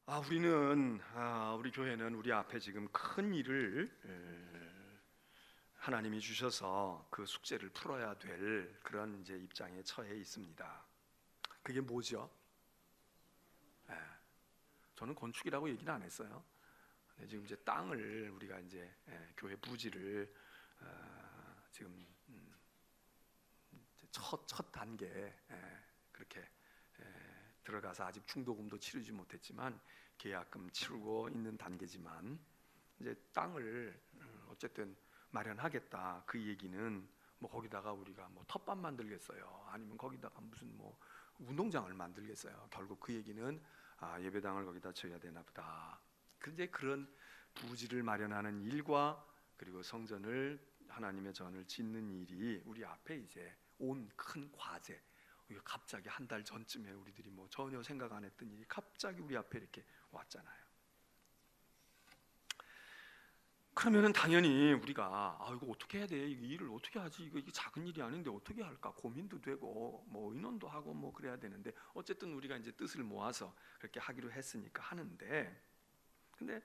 우리 교회는 우리 앞에 지금 큰 일을 하나님이 주셔서 그 숙제를 풀어야 될 그런 이제 입장에 처해 있습니다. 그게 뭐죠? 저는 건축이라고 얘기는 안 했어요. 지금 이제 땅을 우리가 이제 교회 부지를 지금 첫 단계 그렇게 들어가서 아직 중도금도 치르지 못했지만 계약금 치르고 있는 단계지만 이제 땅을 어쨌든 마련하겠다. 그 얘기는 뭐 거기다가 우리가 뭐 텃밭 만들겠어요, 아니면 거기다가 무슨 뭐 운동장을 만들겠어요. 결국 그 얘기는 예배당을 거기다 쳐야 되나 보다. 근데 그런 부지를 마련하는 일과 그리고 성전을 하나님의 전을 짓는 일이 우리 앞에 이제 온 큰 과제, 갑자기 한 달 전쯤에 우리들이 뭐 전혀 생각 안 했던 일이 갑자기 우리 앞에 이렇게 왔잖아요. 그러면은 당연히 우리가 이거 어떻게 해야 돼? 이 일을 어떻게 하지? 이거 작은 일이 아닌데 어떻게 할까? 고민도 되고 뭐 의논도 하고 뭐 그래야 되는데 어쨌든 우리가 이제 뜻을 모아서 그렇게 하기로 했으니까 하는데, 근데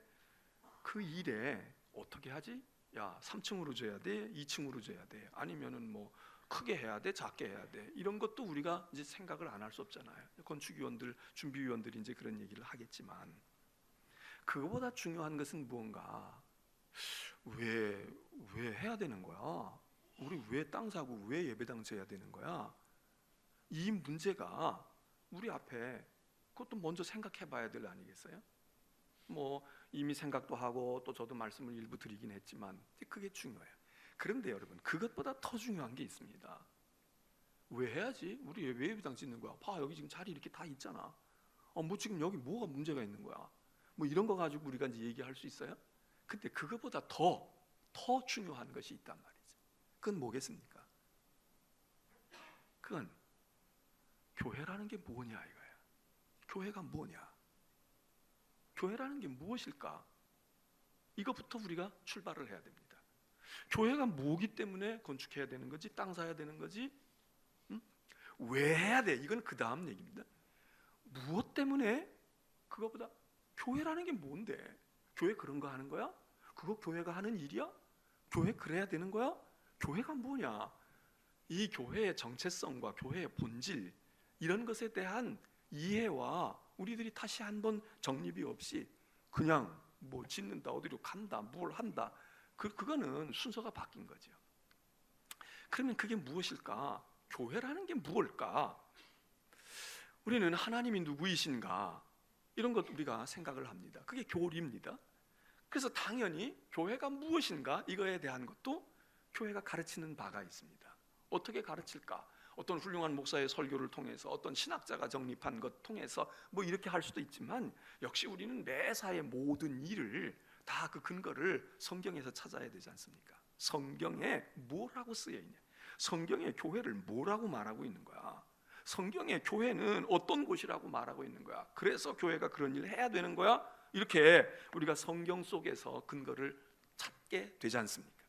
그 일에 어떻게 하지? 야, 3층으로 줘야 돼? 2층으로 줘야 돼? 아니면은 뭐 크게 해야 돼? 작게 해야 돼? 이런 것도 우리가 이제 생각을 안 할 수 없잖아요. 건축위원들, 준비위원들이 이제 그런 얘기를 하겠지만, 그거보다 중요한 것은 무언가, 왜 해야 되는 거야? 우리 왜 땅 사고 왜 예배당 져야 되는 거야? 이 문제가 우리 앞에, 그것도 먼저 생각해 봐야 될 거 아니겠어요? 뭐 이미 생각도 하고 또 저도 말씀을 일부 드리긴 했지만 그게 중요해요. 그런데 여러분, 그것보다 더 중요한 게 있습니다. 왜 해야지? 우리 왜 예배당 짓는 거야? 봐, 여기 지금 자리 이렇게 다 있잖아. 뭐 지금 여기 뭐가 문제가 있는 거야? 뭐 이런 거 가지고 우리가 이제 얘기할 수 있어요? 근데 그것보다 더 중요한 것이 있단 말이죠. 그건 뭐겠습니까? 그건 교회라는 게 뭐냐 이거예요. 교회가 뭐냐? 교회라는 게 무엇일까? 이것부터 우리가 출발을 해야 됩니다. 교회가 뭐기 때문에 건축해야 되는 거지? 땅 사야 되는 거지? 왜 해야 돼? 이건 그 다음 얘기입니다. 무엇 때문에? 그거보다 교회라는 게 뭔데? 교회 그런 거 하는 거야? 그거 교회가 하는 일이야? 교회 그래야 되는 거야? 교회가 뭐냐? 이 교회의 정체성과 교회의 본질, 이런 것에 대한 이해와 우리들이 다시 한번 정립이 없이 그냥 뭐 짓는다, 어디로 간다, 뭘 한다, 그거는 순서가 바뀐 거죠. 그러면 그게 무엇일까? 교회라는 게 무엇일까? 우리는 하나님이 누구이신가, 이런 것 우리가 생각을 합니다. 그게 교리입니다. 그래서 당연히 교회가 무엇인가, 이거에 대한 것도 교회가 가르치는 바가 있습니다. 어떻게 가르칠까? 어떤 훌륭한 목사의 설교를 통해서, 어떤 신학자가 정립한 것 통해서 뭐 이렇게 할 수도 있지만, 역시 우리는 매사의 모든 일을 다 그 근거를 성경에서 찾아야 되지 않습니까? 성경에 뭐라고 쓰여 있냐? 성경에 교회를 뭐라고 말하고 있는 거야? 성경에 교회는 어떤 곳이라고 말하고 있는 거야? 그래서 교회가 그런 일을 해야 되는 거야? 이렇게 우리가 성경 속에서 근거를 찾게 되지 않습니까?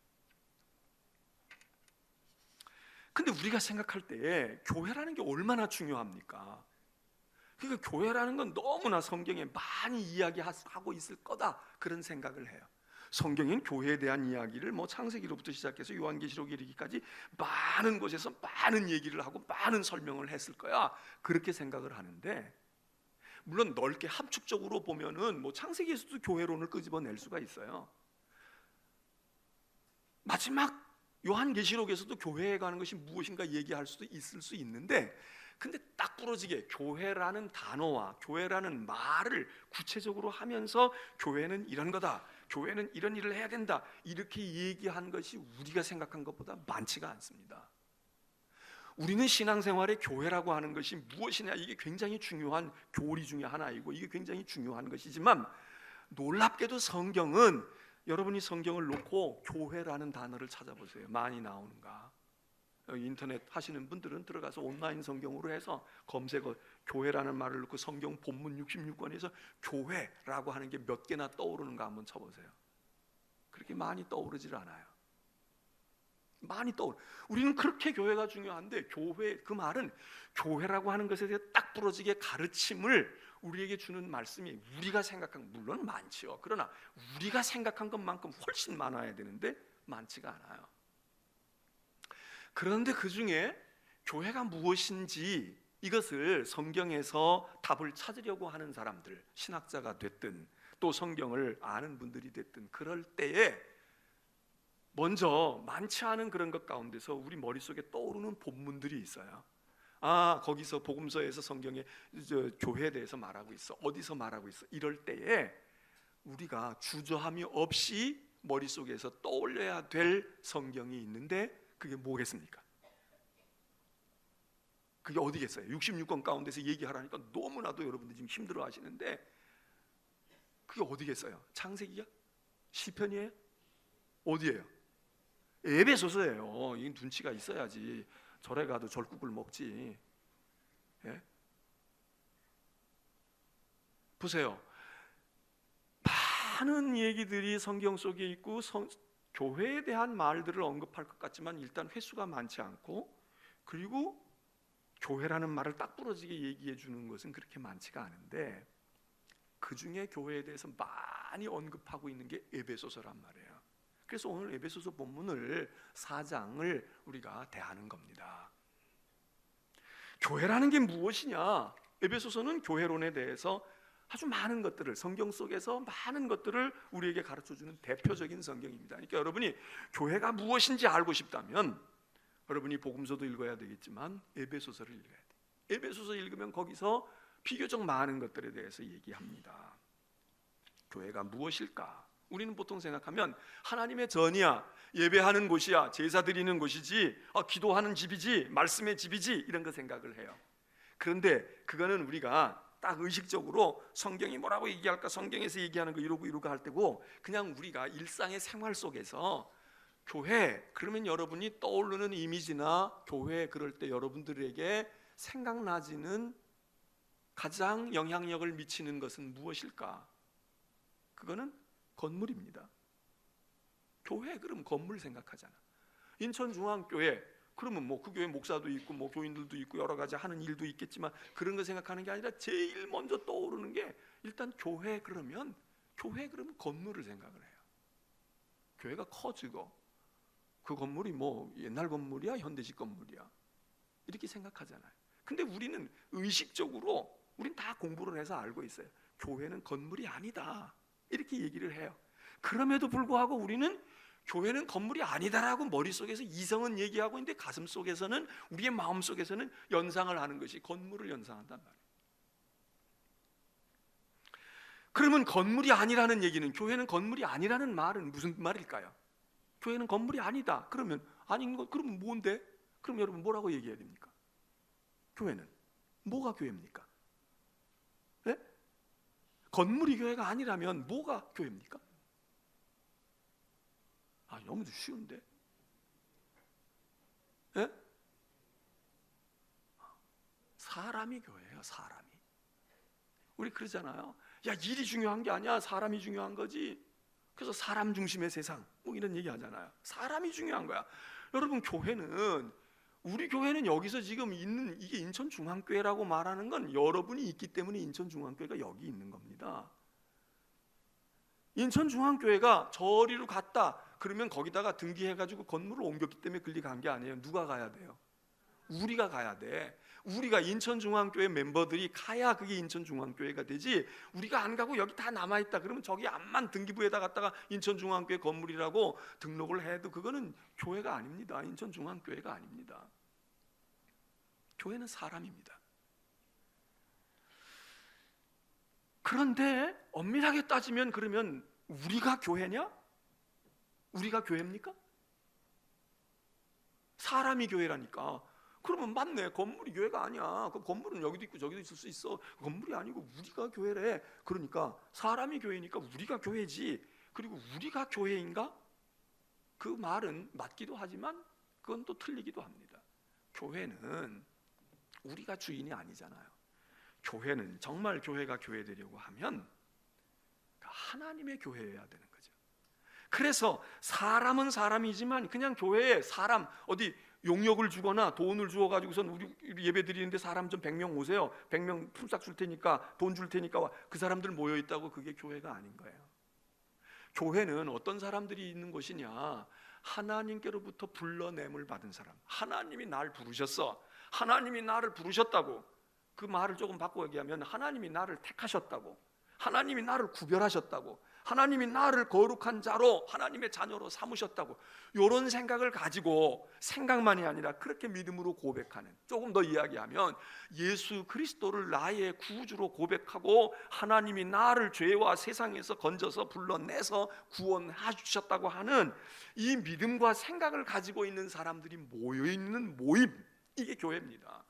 근데 우리가 생각할 때 교회라는 게 얼마나 중요합니까? 그러니까 교회라는 건 너무나 성경에 많이 이야기하고 있을 거다, 그런 생각을 해요. 성경엔 교회에 대한 이야기를 뭐 창세기로부터 시작해서 요한계시록에 이르기까지 많은 곳에서 많은 얘기를 하고 많은 설명을 했을 거야, 그렇게 생각을 하는데, 물론 넓게 함축적으로 보면은 뭐 창세기에서도 교회론을 끄집어낼 수가 있어요. 마지막 요한계시록에서도 교회에 관한 것이 무엇인가 얘기할 수도 있을 수 있는데, 근데 딱 부러지게 교회라는 단어와 교회라는 말을 구체적으로 하면서 교회는 이런 거다, 교회는 이런 일을 해야 된다, 이렇게 얘기한 것이 우리가 생각한 것보다 많지가 않습니다. 우리는 신앙생활의 교회라고 하는 것이 무엇이냐, 이게 굉장히 중요한 교리 중에 하나이고 이게 굉장히 중요한 것이지만, 놀랍게도 성경은, 여러분이 성경을 놓고 교회라는 단어를 찾아보세요. 많이 나오는가? 인터넷 하시는 분들은 들어가서 온라인 성경으로 해서 검색어 교회라는 말을 넣고 성경 본문 66권에서 교회라고 하는 게 몇 개나 떠오르는가 한번 쳐보세요. 그렇게 많이 떠오르질 않아요. 많이 떠오르. 우리는 그렇게 교회가 중요한데, 교회, 그 말은 교회라고 하는 것에 대해 딱 부러지게 가르침을 우리에게 주는 말씀이 우리가 생각한, 물론 많지요. 그러나 우리가 생각한 것만큼 훨씬 많아야 되는데 많지가 않아요. 그런데 그 중에 교회가 무엇인지 이것을 성경에서 답을 찾으려고 하는 사람들, 신학자가 됐든 또 성경을 아는 분들이 됐든, 그럴 때에 먼저 많지 않은 그런 것 가운데서 우리 머릿속에 떠오르는 본문들이 있어요. 거기서 복음서에서 성경에 교회에 대해서 말하고 있어, 어디서 말하고 있어. 이럴 때에 우리가 주저함이 없이 머릿속에서 떠올려야 될 성경이 있는데, 그게 뭐겠습니까? 그게 어디겠어요? 66권 가운데서 얘기하라니까 너무나도 여러분들 지금 힘들어 하시는데, 그게 어디겠어요? 창세기야? 시편이에요? 어디예요? 에베소서예요. 이 눈치가 있어야지 절에 가도 절국을 먹지. 예? 보세요. 많은 얘기들이 성경 속에 있고 교회에 대한 말들을 언급할 것 같지만 일단 횟수가 많지 않고, 그리고 교회라는 말을 딱 부러지게 얘기해 주는 것은 그렇게 많지가 않은데, 그 중에 교회에 대해서 많이 언급하고 있는 게 에베소서란 말이에요. 그래서 오늘 에베소서 본문을 4장을 우리가 대하는 겁니다. 교회라는 게 무엇이냐? 에베소서는 교회론에 대해서 아주 많은 것들을, 성경 속에서 많은 것들을 우리에게 가르쳐주는 대표적인 성경입니다. 그러니까 여러분이 교회가 무엇인지 알고 싶다면 여러분이 복음서도 읽어야 되겠지만 에베소서를 읽어야 돼요. 에베소서 읽으면 거기서 비교적 많은 것들에 대해서 얘기합니다. 교회가 무엇일까? 우리는 보통 생각하면 하나님의 전이야, 예배하는 곳이야, 제사 드리는 곳이지, 기도하는 집이지, 말씀의 집이지, 이런 거 생각을 해요. 그런데 그거는 우리가 딱 의식적으로 성경이 뭐라고 얘기할까, 성경에서 얘기하는 거 이러고 할 때고, 그냥 우리가 일상의 생활 속에서 교회 그러면 여러분이 떠오르는 이미지나 교회 그럴 때 여러분들에게 생각나지는 가장 영향력을 미치는 것은 무엇일까? 그거는 건물입니다. 교회 그러면 건물 생각하잖아. 인천중앙교회 그러면 뭐 그 교회 목사도 있고 뭐 교인들도 있고 여러 가지 하는 일도 있겠지만, 그런 거 생각하는 게 아니라 제일 먼저 떠오르는 게 일단 교회 그러면 건물을 생각을 해요. 교회가 커지고 그 건물이 뭐 옛날 건물이야, 현대식 건물이야, 이렇게 생각하잖아요. 근데 우리는 의식적으로 우린 다 공부를 해서 알고 있어요. 교회는 건물이 아니다, 이렇게 얘기를 해요. 그럼에도 불구하고 우리는 교회는 건물이 아니다라고 머릿속에서 이성은 얘기하고 있는데 가슴속에서는, 우리의 마음속에서는 연상을 하는 것이 건물을 연상한단 말이에요. 그러면 건물이 아니라는 얘기는, 교회는 건물이 아니라는 말은 무슨 말일까요? 교회는 건물이 아니다. 그러면 아닌 것, 그러면 뭔데? 그럼 여러분 뭐라고 얘기해야 됩니까? 교회는 뭐가 교회입니까? 네? 건물이 교회가 아니라면 뭐가 교회입니까? 너무 쉬운데? 네? 사람이 교회예요. 사람이. 우리 그러잖아요. 야, 일이 중요한 게 아니야, 사람이 중요한 거지. 그래서 사람 중심의 세상 뭐 이런 얘기 하잖아요. 사람이 중요한 거야. 여러분, 우리 교회는 여기서 지금 있는 이게 인천중앙교회라고 말하는 건 여러분이 있기 때문에 인천중앙교회가 여기 있는 겁니다. 인천중앙교회가 저리로 갔다 그러면 거기다가 등기해가지고 건물을 옮겼기 때문에 그리 간 게 아니에요. 누가 가야 돼요? 우리가 가야 돼. 우리가 인천중앙교회 멤버들이 가야 그게 인천중앙교회가 되지, 우리가 안 가고 여기 다 남아있다 그러면 저기 암만 등기부에다 갖다가 인천중앙교회 건물이라고 등록을 해도 그거는 교회가 아닙니다. 인천중앙교회가 아닙니다. 교회는 사람입니다. 그런데 엄밀하게 따지면 그러면 우리가 교회냐? 우리가 교회입니까? 사람이 교회라니까. 그러면 맞네, 건물이 교회가 아니야. 그 건물은 여기도 있고 저기도 있을 수 있어. 건물이 아니고 우리가 교회래. 그러니까 사람이 교회니까 우리가 교회지. 그리고 우리가 교회인가? 그 말은 맞기도 하지만 그건 또 틀리기도 합니다. 교회는 우리가 주인이 아니잖아요. 교회는 정말 교회가 교회되려고 하면 하나님의 교회여야 되는 거죠. 그래서 사람은 사람이지만 그냥 교회에 사람 어디 용역을 주거나 돈을 주어가지고선 우리 예배 드리는데 사람 좀 100명 오세요, 100명 품삯 줄 테니까 돈 줄 테니까 그 사람들 모여있다고 그게 교회가 아닌 거예요. 교회는 어떤 사람들이 있는 곳이냐, 하나님께로부터 불러냄을 받은 사람. 하나님이 날 부르셨어. 하나님이 나를 부르셨다고. 그 말을 조금 바꿔 얘기하면 하나님이 나를 택하셨다고, 하나님이 나를 구별하셨다고, 하나님이 나를 거룩한 자로 하나님의 자녀로 삼으셨다고, 이런 생각을 가지고, 생각만이 아니라 그렇게 믿음으로 고백하는, 조금 더 이야기하면 예수 그리스도를 나의 구주로 고백하고 하나님이 나를 죄와 세상에서 건져서 불러내서 구원해 주셨다고 하는 이 믿음과 생각을 가지고 있는 사람들이 모여있는 모임, 이게 교회입니다.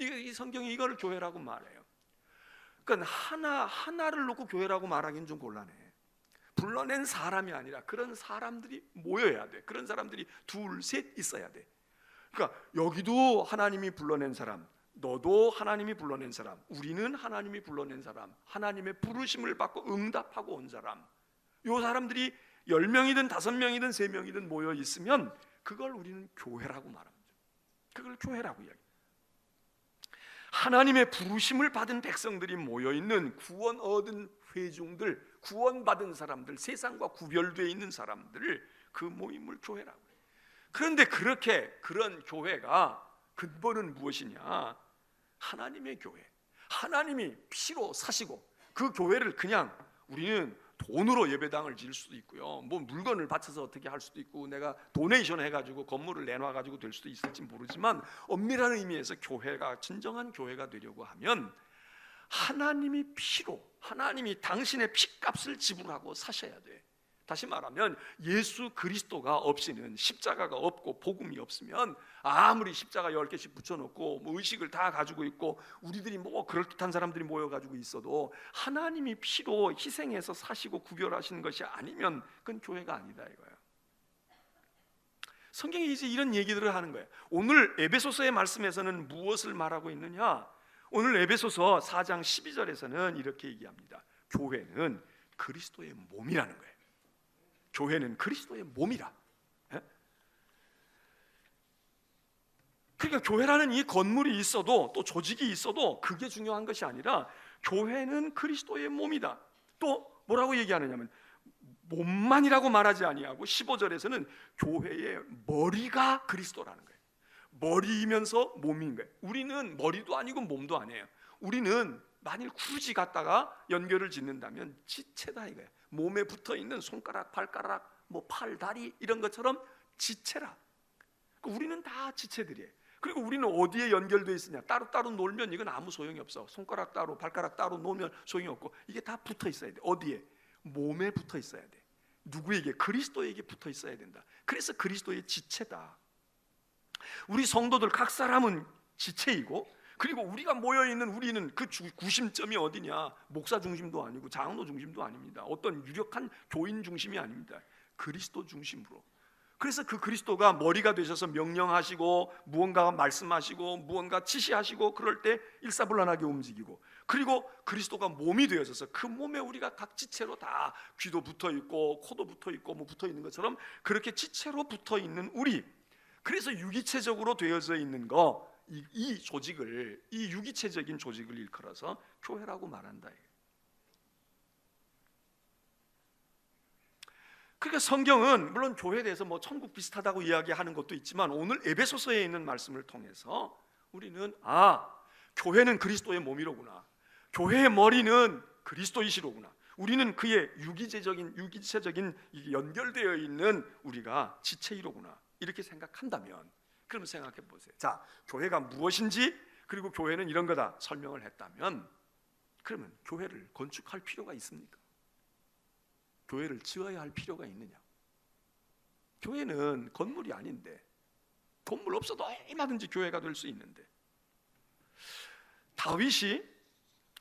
이 성경이 이걸 교회라고 말해요. 그러니까 하나를 놓고 교회라고 말하기는 좀 곤란해. 불러낸 사람이 아니라 그런 사람들이 모여야 돼. 그런 사람들이 둘, 셋 있어야 돼. 그러니까 여기도 하나님이 불러낸 사람, 너도 하나님이 불러낸 사람, 우리는 하나님이 불러낸 사람, 하나님의 부르심을 받고 응답하고 온 사람, 이 사람들이 10명이든 5명이든 3명이든 모여 있으면 그걸 우리는 교회라고 말합니다. 그걸 교회라고 이야기해요. 하나님의 부르심을 받은 백성들이 모여있는, 구원 얻은 회중들, 구원받은 사람들, 세상과 구별되어 있는 사람들을, 그 모임을 교회라고 해요. 그런데 그런 교회가 근본은 무엇이냐? 하나님의 교회, 하나님이 피로 사시고, 그 교회를 그냥 우리는 돈으로 예배당을 지을 수도 있고요, 뭐 물건을 바쳐서 어떻게 할 수도 있고, 내가 도네이션 해가지고 건물을 내놔가지고 될 수도 있을지 모르지만, 엄밀한 의미에서 교회가, 진정한 교회가 되려고 하면 하나님이 피로, 하나님이 당신의 피값을 지불하고 사셔야 돼. 다시 말하면 예수 그리스도가 없이는, 십자가가 없고 복음이 없으면 아무리 십자가 10개씩 붙여놓고 뭐 의식을 다 가지고 있고 우리들이 뭐 그럴듯한 사람들이 모여가지고 있어도 하나님이 피로 희생해서 사시고 구별하시는 것이 아니면 그건 교회가 아니다 이거예요. 성경이 이제 이런 얘기들을 하는 거예요. 오늘 에베소서의 말씀에서는 무엇을 말하고 있느냐? 오늘 에베소서 4장 12절에서는 이렇게 얘기합니다. 교회는 그리스도의 몸이라는 거예요. 교회는 그리스도의 몸이라. 그러니까 교회라는 이 건물이 있어도, 또 조직이 있어도 그게 중요한 것이 아니라 교회는 그리스도의 몸이다. 또 뭐라고 얘기하느냐면 몸만이라고 말하지 아니하고 15절에서는 교회의 머리가 그리스도라는 거예요. 머리이면서 몸인 거예요. 우리는 머리도 아니고 몸도 아니에요. 우리는 만일 굳이 갖다가 연결을 짓는다면 지체다 이거예요. 몸에 붙어있는 손가락, 발가락, 뭐 팔, 다리 이런 것처럼 지체라. 우리는 다 지체들이에요. 그리고 우리는 어디에 연결되어 있으냐? 따로따로 놀면 이건 아무 소용이 없어. 손가락 따로, 발가락 따로 놓으면 소용이 없고, 이게 다 붙어 있어야 돼. 어디에? 몸에 붙어 있어야 돼. 누구에게? 그리스도에게 붙어 있어야 된다. 그래서 그리스도의 지체다. 우리 성도들 각 사람은 지체이고, 그리고 우리가 모여있는 우리는 그 구심점이 어디냐? 목사 중심도 아니고 장로 중심도 아닙니다. 어떤 유력한 교인 중심이 아닙니다. 그리스도 중심으로. 그래서 그 그리스도가 머리가 되셔서 명령하시고 무언가 말씀하시고 무언가 지시하시고 그럴 때 일사불란하게 움직이고, 그리고 그리스도가 몸이 되어져서 그 몸에 우리가 각 지체로 다 귀도 붙어있고 코도 붙어있고 뭐 붙어있는 것처럼 그렇게 지체로 붙어있는 우리, 그래서 유기체적으로 되어져 있는 거, 이 조직을, 이 유기체적인 조직을 일컬어서 교회라고 말한다. 그러니까 성경은 물론 교회에 대해서 뭐 천국 비슷하다고 이야기하는 것도 있지만, 오늘 에베소서에 있는 말씀을 통해서 우리는 교회는 그리스도의 몸이로구나, 교회의 머리는 그리스도이시로구나, 우리는 그의 유기체적인 연결되어 있는 우리가 지체이로구나, 이렇게 생각한다면, 그럼 생각해 보세요. 자, 교회가 무엇인지, 그리고 교회는 이런 거다 설명을 했다면, 그러면 교회를 건축할 필요가 있습니까? 교회를 지어야 할 필요가 있느냐? 교회는 건물이 아닌데, 건물 없어도 얼마든지 교회가 될 수 있는데, 다윗이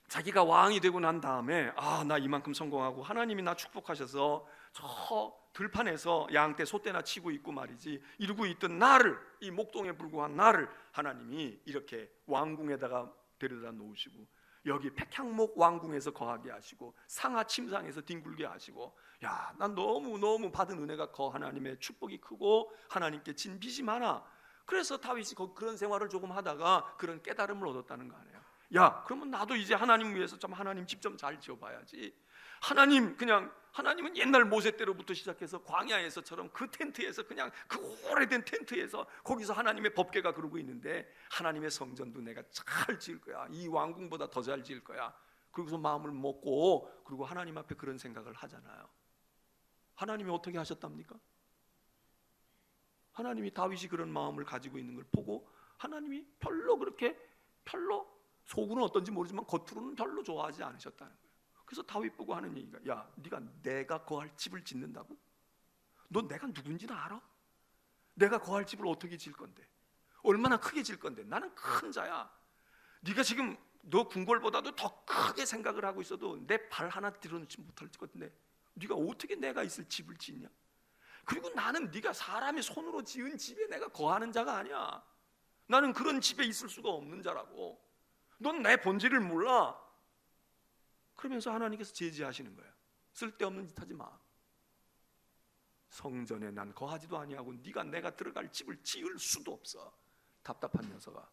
자기가 왕이 되고 난 다음에 나 이만큼 성공하고 하나님이 나 축복하셔서 저 들판에서 양떼 소떼나 치고 있고 말이지, 이러고 있던 나를, 이 목동에 불구한 나를 하나님이 이렇게 왕궁에다가 데려다 놓으시고 여기 백향목 왕궁에서 거하게 하시고 상하 침상에서 뒹굴게 하시고, 야, 난 너무 받은 은혜가 하나님의 축복이 크고 하나님께 진 빚이 많아. 그래서 다윗이 그런 생활을 조금 하다가 그런 깨달음을 얻었다는 거 아니에요. 야, 그러면 나도 이제 하나님 위해서 좀 하나님 집 좀 잘 지어봐야지. 하나님은 옛날 모세 때로부터 시작해서 광야에서처럼 그 텐트에서, 그냥 그 오래된 텐트에서 거기서 하나님의 법궤가 그러고 있는데, 하나님의 성전도 내가 잘 지을 거야. 이 왕궁보다 더 잘 지을 거야. 그러고서 마음을 먹고, 그리고 하나님 앞에 그런 생각을 하잖아요. 하나님이 어떻게 하셨답니까? 하나님이 다윗이 그런 마음을 가지고 있는 걸 보고 하나님이 별로 속으로는 어떤지 모르지만 겉으로는 별로 좋아하지 않으셨다는 거예요. 그래서 다윗 보고 하는 얘기가, 야, 네가 내가 거할 집을 짓는다고? 너 내가 누군지는 알아? 내가 거할 집을 어떻게 지을 건데? 얼마나 크게 지을 건데? 나는 큰 자야. 네가 지금 너 궁궐보다도 더 크게 생각을 하고 있어도 내 발 하나 들어놓지 못할 것 같은데 네가 어떻게 내가 있을 집을 짓냐? 그리고 나는 네가 사람의 손으로 지은 집에 내가 거하는 자가 아니야. 나는 그런 집에 있을 수가 없는 자라고. 넌 내 본질을 몰라. 그러면서 하나님께서 제지하시는 거예요. 쓸데없는 짓 하지 마. 성전에 난 거하지도 아니하고 네가 내가 들어갈 집을 지을 수도 없어. 답답한 녀석아.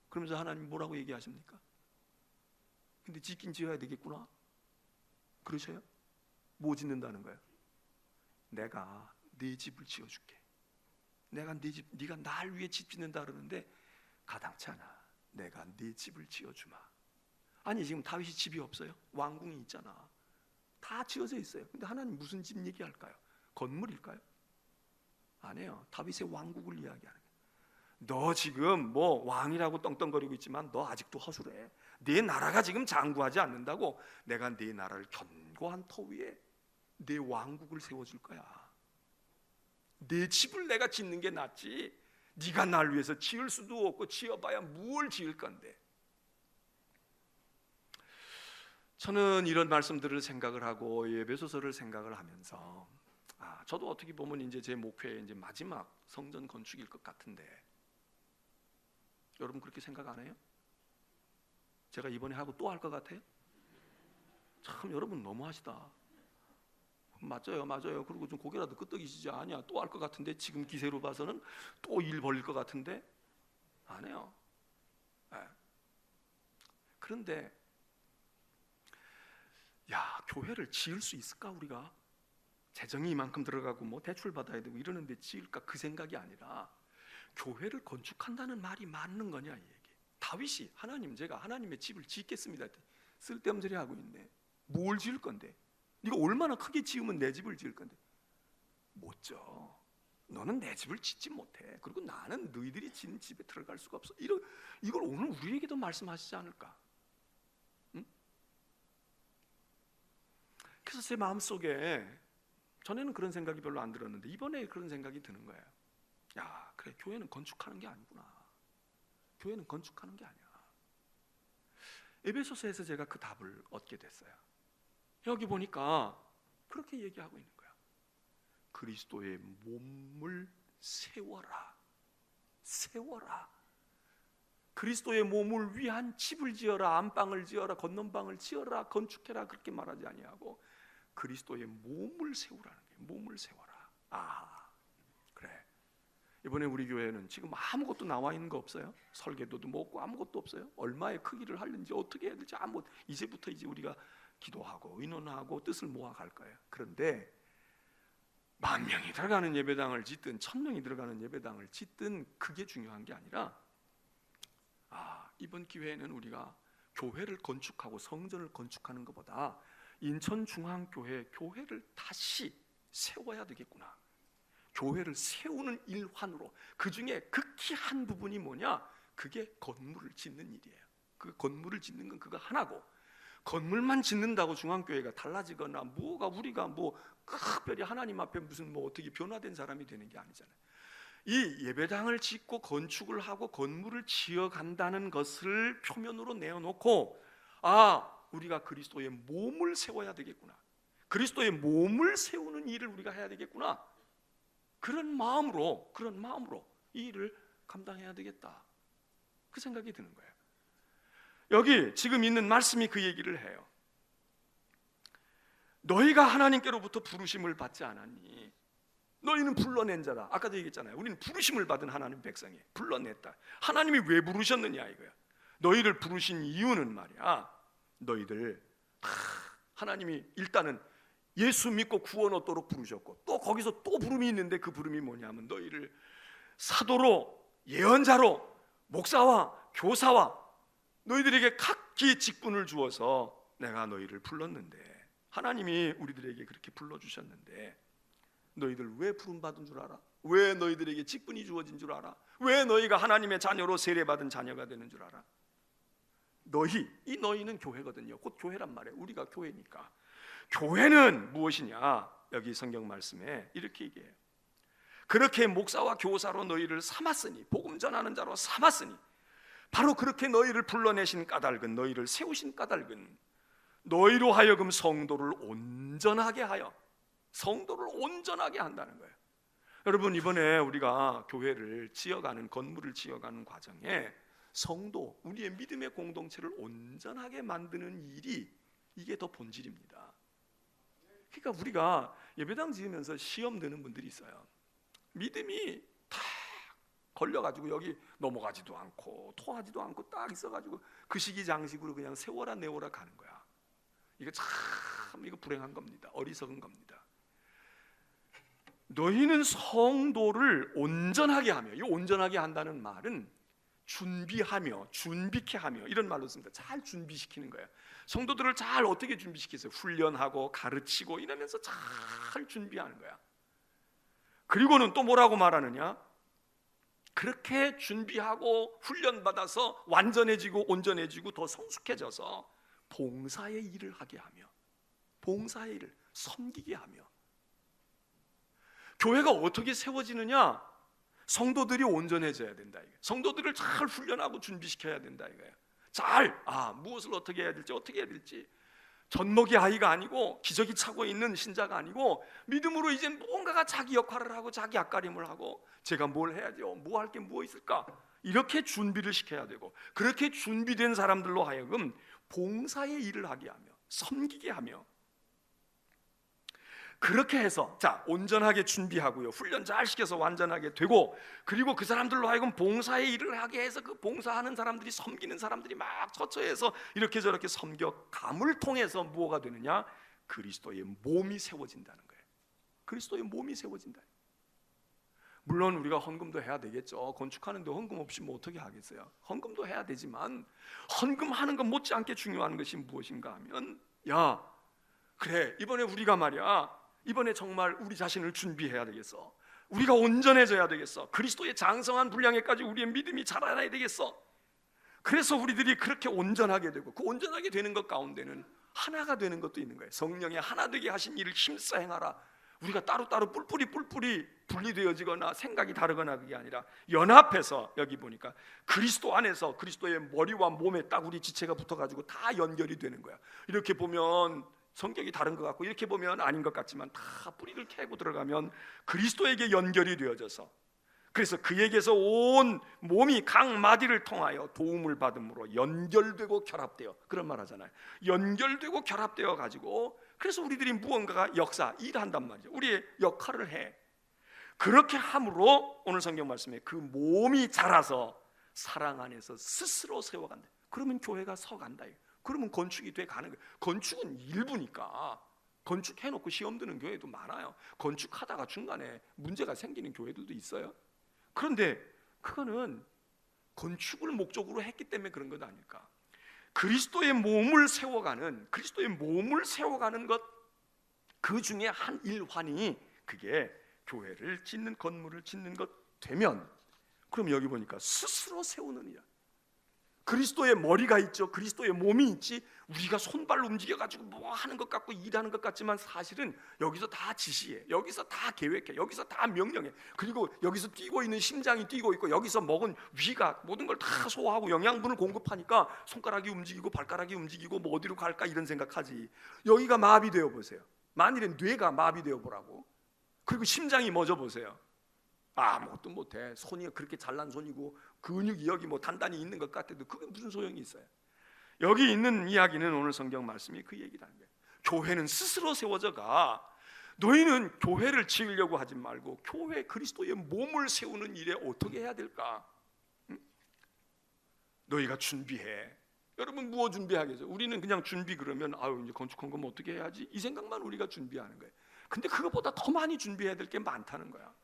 그러면서 하나님 뭐라고 얘기하십니까? 근데 짓긴 지어야 되겠구나. 그러셔요? 뭐 짓는다는 거예요? 내가 네 집을 지어줄게. 내가 네 집, 네가 날 위해 집 짓는다 그러는데 가당치 않아. 내가 네 집을 지어주마. 아니, 지금 다윗이 집이 없어요? 왕궁이 있잖아. 다 지어져 있어요. 근데 하나님 무슨 집 얘기할까요? 건물일까요? 아니에요. 다윗의 왕국을 이야기하는 거예요. 너 지금 뭐 왕이라고 떵떵거리고 있지만 너 아직도 허술해. 네 나라가 지금 장구하지 않는다고. 내가 네 나라를 견고한 터 위에 내 왕국을 세워줄 거야. 내 집을 내가 짓는 게 낫지. 네가 날 위해서 지을 수도 없고 지어봐야 뭘 지을 건데. 저는 이런 말씀들을 생각을 하고 에베소서를 생각을 하면서, 저도 어떻게 보면 이제 제 목표의 이제 마지막 성전 건축일 것 같은데, 여러분 그렇게 생각 안 해요? 제가 이번에 하고 또 할 것 같아요? 참 여러분 너무하시다. 맞아요. 그리고 좀 고개라도 끄덕이시지. 아니야, 또 할 것 같은데, 지금 기세로 봐서는 또 일 벌릴 것 같은데. 안 해요. 네. 그런데 야, 교회를 지을 수 있을까? 우리가 재정이 이만큼 들어가고 뭐 대출 받아야 되고 이러는데 지을까? 그 생각이 아니라 교회를 건축한다는 말이 맞는 거냐 이 얘기. 다윗이 하나님, 제가 하나님의 집을 짓겠습니다. 쓸데없는 소리 하고 있네. 뭘 지을 건데? 네가 얼마나 크게 지으면 내 집을 지을 건데? 못 져. 너는 내 집을 짓지 못해. 그리고 나는 너희들이 짓는 집에 들어갈 수가 없어. 이걸 오늘 우리에게도 말씀하시지 않을까? 응? 그래서 제 마음속에 전에는 그런 생각이 별로 안 들었는데 이번에 그런 생각이 드는 거예요. 야, 그래, 교회는 건축하는 게 아니구나. 교회는 건축하는 게 아니야. 에베소서에서 제가 그 답을 얻게 됐어요. 여기 보니까 그렇게 얘기하고 있는 거야. 그리스도의 몸을 세워라. 그리스도의 몸을 위한 집을 지어라. 안방을 지어라. 건넌방을 지어라. 건축해라. 그렇게 말하지 아니하고 그리스도의 몸을 세우라는 게, 몸을 세워라. 그래. 이번에 우리 교회는 지금 아무것도 나와 있는 거 없어요. 설계도도 뭐 없고 아무것도 없어요. 얼마의 크기를 하는지 어떻게 해야 될지 이제부터 이제 우리가 기도하고 의논하고 뜻을 모아갈 거예요. 그런데 10,000명이 들어가는 예배당을 짓든 1,000명이 들어가는 예배당을 짓든 그게 중요한 게 아니라, 이번 기회에는 우리가 교회를 건축하고 성전을 건축하는 것보다 인천중앙교회 교회를 다시 세워야 되겠구나. 교회를 세우는 일환으로, 그 중에 극히 한 부분이 뭐냐? 그게 건물을 짓는 일이에요. 그 건물을 짓는 건 그거 하나고, 건물만 짓는다고 중앙교회가 달라지거나 뭐가 우리가 뭐 특별히 하나님 앞에 무슨 뭐 어떻게 변화된 사람이 되는 게 아니잖아요. 이 예배당을 짓고 건축을 하고 건물을 지어간다는 것을 표면으로 내어놓고, 우리가 그리스도의 몸을 세워야 되겠구나. 그리스도의 몸을 세우는 일을 우리가 해야 되겠구나. 그런 마음으로 이 일을 감당해야 되겠다. 그 생각이 드는 거예요. 여기 지금 있는 말씀이 그 얘기를 해요. 너희가 하나님께로부터 부르심을 받지 않았니? 너희는 불러낸 자다. 아까도 얘기했잖아요. 우리는 부르심을 받은 하나님 백성이에요. 불러냈다. 하나님이 왜 부르셨느냐 이거야. 너희를 부르신 이유는 말이야, 너희들 하나님이 일단은 예수 믿고 구원 얻도록 부르셨고, 또 거기서 또 부름이 있는데 그 부름이 뭐냐면 너희를 사도로, 예언자로, 목사와 교사와 너희들에게 각기 직분을 주어서 내가 너희를 불렀는데, 하나님이 우리들에게 그렇게 불러주셨는데 너희들 왜 부름받은 줄 알아? 왜 너희들에게 직분이 주어진 줄 알아? 왜 너희가 하나님의 자녀로 세례받은 자녀가 되는 줄 알아? 이 너희는 교회거든요. 곧 교회란 말이에요. 우리가 교회니까. 교회는 무엇이냐? 여기 성경 말씀에 이렇게 얘기해요. 그렇게 목사와 교사로 너희를 삼았으니, 복음 전하는 자로 삼았으니, 바로 그렇게 너희를 불러내신 까닭은, 너희를 세우신 까닭은 너희로 하여금 성도를 온전하게 하여, 성도를 온전하게 한다는 거예요. 여러분, 이번에 우리가 교회를 지어가는, 건물을 지어가는 과정에 성도, 우리의 믿음의 공동체를 온전하게 만드는 일이, 이게 더 본질입니다. 그러니까 우리가 예배당 지으면서 시험 드는 분들이 있어요. 믿음이 다 걸려가지고 여기 넘어가지도 않고 토하지도 않고 딱 있어가지고 그 시기장식으로 그냥 세워라 내워라 가는 거야. 이거 이거 불행한 겁니다. 어리석은 겁니다. 너희는 성도를 온전하게 하며, 이 온전하게 한다는 말은 준비하며, 준비케 하며, 이런 말로 씁니다. 잘 준비시키는 거예요. 성도들을 잘 어떻게 준비시키세요? 훈련하고 가르치고 이러면서 잘 준비하는 거야. 그리고는 또 뭐라고 말하느냐? 그렇게 준비하고 훈련받아서 완전해지고 온전해지고 더 성숙해져서 봉사의 일을 하게 하며, 봉사의 일을 섬기게 하며. 교회가 어떻게 세워지느냐? 성도들이 온전해져야 된다. 성도들을 잘 훈련하고 준비시켜야 된다 이거예요. 잘, 무엇을 어떻게 해야 될지. 젖먹이 아이가 아니고, 기저귀 차고 있는 신자가 아니고, 믿음으로 이제 뭔가가 자기 역할을 하고 자기 앞가림을 하고, 제가 뭘 해야죠? 뭐 할 게 뭐 있을까? 이렇게 준비를 시켜야 되고, 그렇게 준비된 사람들로 하여금 봉사의 일을 하게 하며, 섬기게 하며, 그렇게 해서 온전하게 준비하고요, 훈련 잘 시켜서 완전하게 되고, 그리고 그 사람들로 하여금 봉사의 일을 하게 해서 그 봉사하는 사람들이, 섬기는 사람들이 막 처처해서 이렇게 저렇게 섬겨감을 통해서 무엇가 되느냐? 그리스도의 몸이 세워진다는 거예요. 그리스도의 몸이 세워진다. 물론 우리가 헌금도 해야 되겠죠. 건축하는데 헌금 없이 뭐 어떻게 하겠어요? 헌금도 해야 되지만, 헌금하는 것 못지않게 중요한 것이 무엇인가 하면, 그래, 이번에 우리가 말이야, 이번에 정말 우리 자신을 준비해야 되겠어. 우리가 온전해져야 되겠어. 그리스도의 장성한 분량에까지 우리의 믿음이 자라나야 되겠어. 그래서 우리들이 그렇게 온전하게 되고, 그 온전하게 되는 것 가운데는 하나가 되는 것도 있는 거예요. 성령의 하나 되게 하신 일을 힘써 행하라. 우리가 따로따로 뿔뿔이 분리되어지거나 생각이 다르거나 그게 아니라 연합해서, 여기 보니까 그리스도 안에서 그리스도의 머리와 몸에 딱 우리 지체가 붙어가지고 다 연결이 되는 거야. 이렇게 보면 성격이 다른 것 같고, 이렇게 보면 아닌 것 같지만 다 뿌리를 캐고 들어가면 그리스도에게 연결이 되어져서, 그래서 그에게서 온 몸이 각 마디를 통하여 도움을 받음으로 연결되고 결합되어, 그런 말 하잖아요. 연결되고 결합되어 가지고, 그래서 우리들이 무언가가 일한단 말이죠. 우리의 역할을 해. 그렇게 함으로 오늘 성경 말씀에 그 몸이 자라서 사랑 안에서 스스로 세워간다. 그러면 교회가 서간다. 그러면 건축이 돼 가는 거예요. 건축은 일부니까. 건축해놓고 시험 드는 교회도 많아요. 건축하다가 중간에 문제가 생기는 교회들도 있어요. 그런데 그거는 건축을 목적으로 했기 때문에 그런 것 아닐까? 그리스도의 몸을 세워가는 것, 그 중에 한 일환이 그게 교회를 짓는, 건물을 짓는 것 되면, 그럼 여기 보니까 스스로 세우는 이야. 그리스도의 머리가 있죠. 그리스도의 몸이 있지. 우리가 손발로 움직여가지고 뭐 하는 것 같고 일하는 것 같지만 사실은 여기서 다 지시해, 여기서 다 계획해, 여기서 다 명령해. 그리고 여기서 뛰고 있는 심장이 뛰고 있고, 여기서 먹은 위가 모든 걸 다 소화하고 영양분을 공급하니까 손가락이 움직이고 발가락이 움직이고 뭐 어디로 갈까 이런 생각하지. 여기가 마비되어 보세요. 만일에 뇌가 마비되어 보라고. 그리고 심장이 멎어 보세요. 아무것도 못해. 손이 그렇게 잘난 손이고 근육이 여기 뭐 단단히 있는 것 같아도 그게 무슨 소용이 있어요? 여기 있는 이야기는 오늘 성경 말씀이 그 얘기라는 거예요. 교회는 스스로 세워져가 너희는 교회를 지으려고 하지 말고 교회 그리스도의 몸을 세우는 일에 어떻게 해야 될까? 응? 너희가 준비해. 여러분 무엇 준비하겠어요? 우리는 그냥 준비 그러면 아유 이제 건축한 거면 어떻게 해야지? 이 생각만 우리가 준비하는 거예요. 근데 그것보다 더 많이 준비해야 될 게 많다는 거야.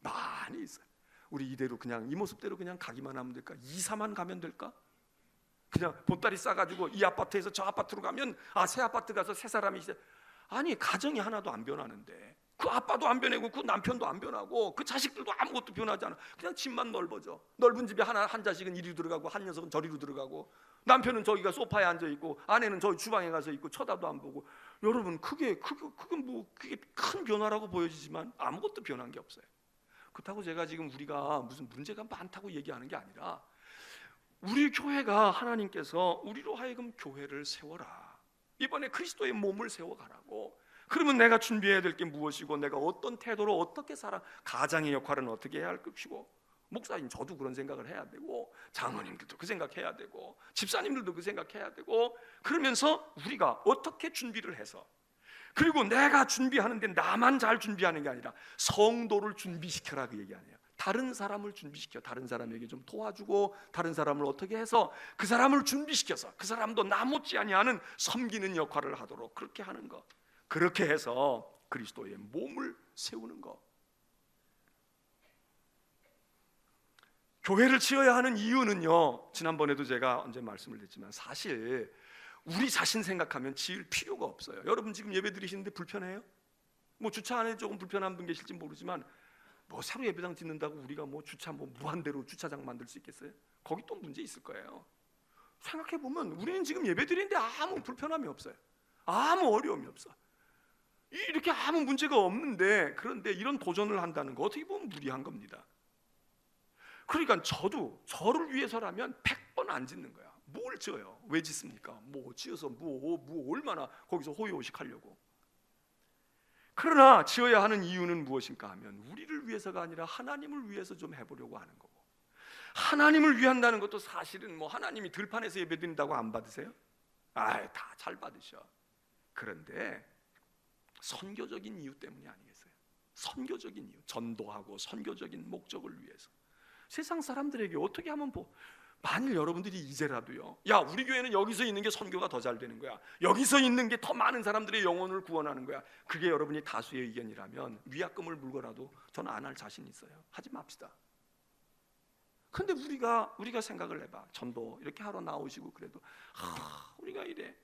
많이 있어요. 우리 이대로 그냥 이 모습대로 그냥 가기만 하면 될까? 이사만 가면 될까? 그냥 보따리 싸가지고 이 아파트에서 저 아파트로 가면 새 아파트 가서 새 사람이 있어요. 아니 가정이 하나도 안 변하는데 그 아빠도 안 변하고 그 남편도 안 변하고 그 자식들도 아무것도 변하지 않아. 그냥 집만 넓어져. 넓은 집에 한 자식은 이리로 들어가고 한 녀석은 저리로 들어가고 남편은 저기가 소파에 앉아 있고 아내는 저기 주방에 가서 있고 쳐다도 안 보고. 여러분 그게 큰 변화라고 보여지지만 아무것도 변한 게 없어요. 그렇다고 제가 지금 우리가 무슨 문제가 많다고 얘기하는 게 아니라 우리 교회가 하나님께서 우리로 하여금 교회를 세워라. 이번에 그리스도의 몸을 세워가라고. 그러면 내가 준비해야 될 게 무엇이고 내가 어떤 태도로 어떻게 살아, 가장의 역할은 어떻게 해야 할 것이고, 목사님 저도 그런 생각을 해야 되고 장로님들도 그 생각해야 되고 집사님들도 그 생각해야 되고, 그러면서 우리가 어떻게 준비를 해서, 그리고 내가 준비하는데 나만 잘 준비하는 게 아니라 성도를 준비시켜라 그 얘기 아니에요. 다른 사람을 준비시켜. 다른 사람에게 좀 도와주고 다른 사람을 어떻게 해서 그 사람을 준비시켜서 그 사람도 나 못지 아니하는 섬기는 역할을 하도록 그렇게 하는 것. 그렇게 해서 그리스도의 몸을 세우는 것. 교회를 지어야 하는 이유는요, 지난번에도 제가 언제 말씀을 드렸지만 사실 우리 자신 생각하면 지을 필요가 없어요. 여러분 지금 예배 드리시는데 불편해요? 뭐 주차 안에 조금 불편한 분 계실지 모르지만 뭐 새로 예배당 짓는다고 우리가 뭐 주차 뭐 무한대로 주차장 만들 수 있겠어요? 거기 또 문제 있을 거예요. 생각해 보면 우리는 지금 예배 드리는데 아무 불편함이 없어요. 아무 어려움이 없어. 이렇게 아무 문제가 없는데, 그런데 이런 도전을 한다는 거 어떻게 보면 무리한 겁니다. 그러니까 저를 위해서라면 100번 안 짓는 거야. 뭘 지어요? 왜 짓습니까? 뭐 지어서 뭐 얼마나 거기서 호의호식하려고. 그러나 지어야 하는 이유는 무엇인가 하면 우리를 위해서가 아니라 하나님을 위해서 좀 해보려고 하는 거고, 하나님을 위한다는 것도 사실은 뭐 하나님이 들판에서 예배드린다고 안 받으세요? 다 잘 받으셔. 그런데 선교적인 이유 때문이 아니겠어요? 선교적인 이유, 전도하고 선교적인 목적을 위해서. 세상 사람들에게 어떻게 하면 만일 여러분들이 이제라도요, 야 우리 교회는 여기서 있는 게 선교가 더 잘 되는 거야, 여기서 있는 게 더 많은 사람들의 영혼을 구원하는 거야, 그게 여러분이 다수의 의견이라면 위약금을 물거라도 저는 안 할 자신 있어요. 하지 맙시다. 근데 우리가 생각을 해봐. 전도 이렇게 하러 나오시고 그래도 우리가 이래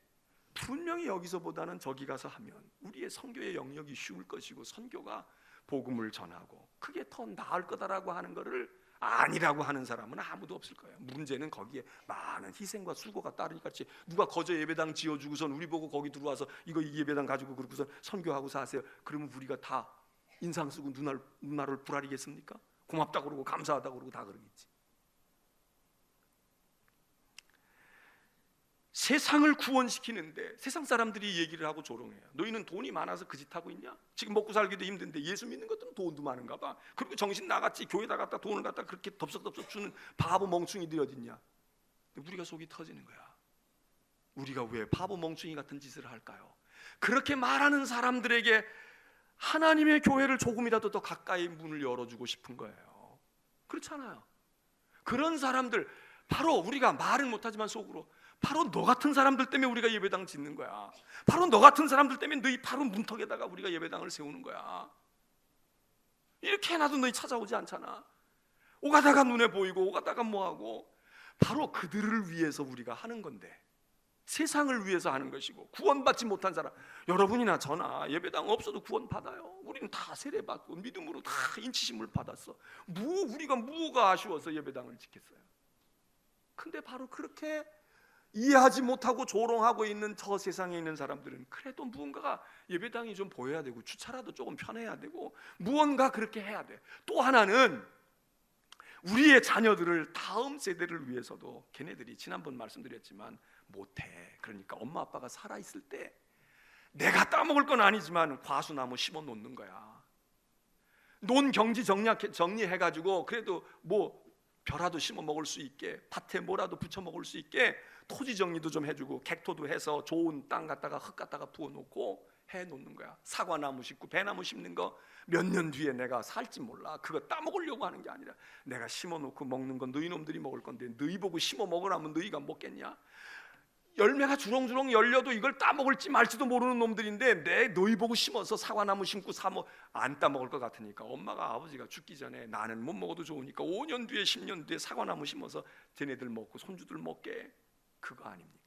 분명히 여기서보다는 저기 가서 하면 우리의 선교의 영역이 쉬울 것이고 선교가 복음을 전하고 그게 더 나을 거다라고 하는 거를 아니라고 하는 사람은 아무도 없을 거예요. 문제는 거기에 많은 희생과 수고가 따르니까. 누가 거저 예배당 지어주고선 우리 보고 거기 들어와서 이 예배당 가지고 그러고선 선교하고 사세요. 그러면 우리가 다 인상 쓰고 눈알을 부라리겠습니까? 고맙다 그러고 감사하다 그러고 다 그러겠지. 세상을 구원시키는데 세상 사람들이 얘기를 하고 조롱해요. 너희는 돈이 많아서 그 짓 하고 있냐? 지금 먹고 살기도 힘든데 예수 믿는 것들은 돈도 많은가 봐. 그리고 정신 나갔지. 교회다 갖다 돈을 갖다 그렇게 덥석덥석 주는 바보 멍충이들이 어딨냐? 우리가 속이 터지는 거야. 우리가 왜 바보 멍충이 같은 짓을 할까요? 그렇게 말하는 사람들에게 하나님의 교회를 조금이라도 더 가까이 문을 열어주고 싶은 거예요. 그렇잖아요. 그런 사람들, 바로 우리가 말은 못하지만 속으로 바로 너 같은 사람들 때문에 우리가 예배당 짓는 거야. 바로 너 같은 사람들 때문에 너희 바로 문턱에다가 우리가 예배당을 세우는 거야. 이렇게 해놔도 너희 찾아오지 않잖아. 오가다가 눈에 보이고 오가다가 뭐하고. 바로 그들을 위해서 우리가 하는 건데, 세상을 위해서 하는 것이고, 구원받지 못한 사람, 여러분이나 저나 예배당 없어도 구원받아요. 우리는 다 세례받고 믿음으로 다 인치심을 받았어. 우리가 뭐가 아쉬워서 예배당을 짓겠어요? 근데 바로 그렇게 이해하지 못하고 조롱하고 있는 저 세상에 있는 사람들은 그래도 무언가가 예배당이 좀 보여야 되고 주차라도 조금 편해야 되고 무언가 그렇게 해야 돼. 또 하나는 우리의 자녀들을 다음 세대를 위해서도 걔네들이 지난번 말씀드렸지만 못해. 그러니까 엄마 아빠가 살아있을 때 내가 따먹을 건 아니지만 과수나무 심어 놓는 거야. 논 경지 정리해가지고 그래도 뭐 벼라도 심어 먹을 수 있게, 밭에 뭐라도 붙여 먹을 수 있게 토지 정리도 좀 해주고 객토도 해서 좋은 땅 갖다가 흙 갖다가 부어놓고 해놓는 거야. 사과나무 심고 배나무 심는 거 몇 년 뒤에 내가 살지 몰라. 그거 따먹으려고 하는 게 아니라 내가 심어놓고 먹는 건 너희 놈들이 먹을 건데 너희 보고 심어 먹으라면 너희가 먹겠냐? 열매가 주렁주렁 열려도 이걸 따먹을지 말지도 모르는 놈들인데 너희 보고 심어서 사과나무 심고 안 따먹을 것 같으니까 엄마가 아버지가 죽기 전에 나는 못 먹어도 좋으니까 5년 뒤에 10년 뒤에 사과나무 심어서 쟤네들 먹고 손주들 먹게. 그거 아닙니까?